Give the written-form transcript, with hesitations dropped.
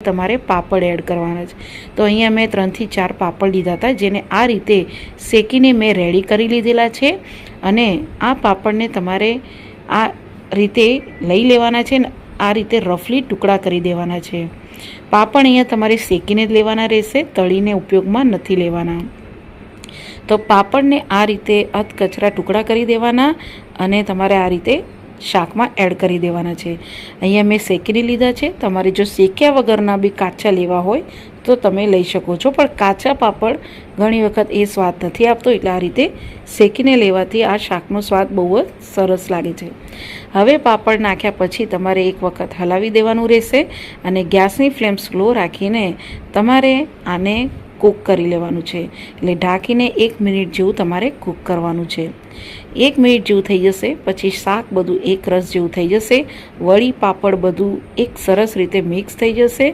તમારે પાપડ એડ કરવાના છે. તો અહીંયા મેં 3 થી 4 પાપડ લીધા હતા, જેને આ રીતે શેકીને મેં રેડી કરી લીધેલા છે. અને આ પાપડને તમારે આ રીતે લઈ લેવાના છે ને આ રીતે રફલી ટુકડા કરી દેવાના છે. પાપડ અહીંયા તમારે શેકીને જ લેવાના રહેશે, તળીને ઉપયોગમાં નથી લેવાના. તો પાપડને આ રીતે અધકચરા ટુકડા કરી દેવાના અને તમારે આ રીતે શાકમાં એડ કરી દેવાના છે. અહીંયા મેં શેકીને લીધા છે. તમારે જો શેક્યા વગરના બી કાચા લેવા હોય તો તમે લઈ શકો છો, પણ કાચા પાપડ ઘણી વખત એ સ્વાદ નથી આપતો, એટલે આ રીતે શેકીને લેવાથી આ શાકનો સ્વાદ બહુ જ સરસ લાગે છે. હવે પાપડ નાખ્યા પછી તમારે એક વખત હલાવી દેવાનું રહેશે અને ગેસની ફ્લેમ સ્લો રાખીને તમારે આને કૂક કરી લેવાનું છે. એટલે ઢાંકીને 1 મિનિટ જેવું તમારે કૂક કરવાનું છે. 1 મિનિટ જેવું થઈ જશે પછી શાક બધું એક રસ જેવું થઈ જશે. વળી પાપડ બધું એક સરસ રીતે મિક્સ થઈ જશે